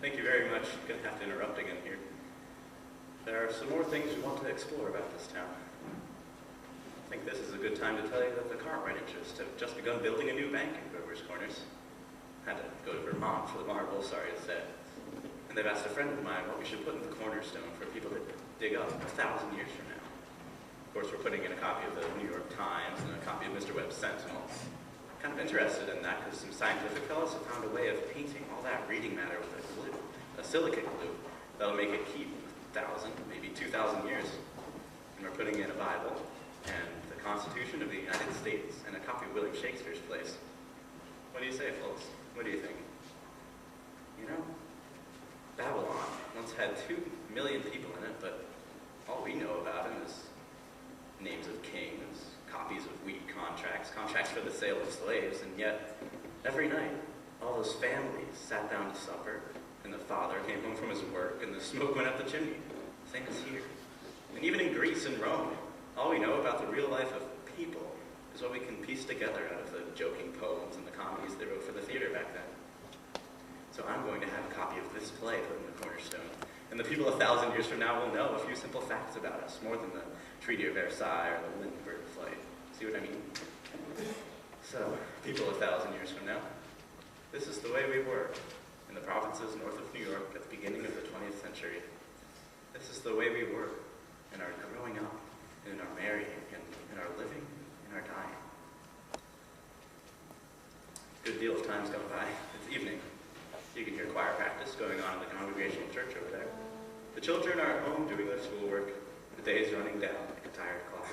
Thank you very much. I'm going to have to interrupt again here. There are some more things we want to explore about this town. I think this is a good time to tell you that the Cartwright interests have just begun building a new bank in Grover's Corners. Had to go to Vermont for the marble, sorry to say. And they've asked a friend of mine what we should put in the cornerstone for people to dig up 1,000 years from now. Of course, we're putting in a copy of the New York Times and a copy of Mr. Webb's Sentinel. Kind of interested in that because some scientific fellows have found a way of painting all that reading matter with a glue, a silicate glue, that'll make it keep 1,000, maybe 2,000 years. And we're putting in a Bible and the Constitution of the United States and a copy of William Shakespeare's plays. What do you say, folks? What do you think? You know, Babylon once had 2 million people in it, but all we know about it is names of kings, copies of wheat contracts, contracts for the sale of slaves, and yet, every night, all those families sat down to supper, and the father came home from his work, and the smoke went up the chimney. Same as here. And even in Greece and Rome, all we know about the real life of people is what we can piece together out of the joking poems and the comedies they wrote for the theater back then. So I'm going to have a copy of this play put in the cornerstone, and the people 1,000 years from now will know a few simple facts about us, more than the Treaty of Versailles or the Lindbergh flight. See what I mean? So, people 1,000 years from now, this is the way we were in the provinces north of New York at the beginning of the 20th century. This is the way we were in our growing up, in our marrying, in our living, in our dying. Good deal of time's gone by. It's evening. You can hear choir practice going on in the Congregational Church over there. The children are at home doing their schoolwork. The day is running down like a tired clock.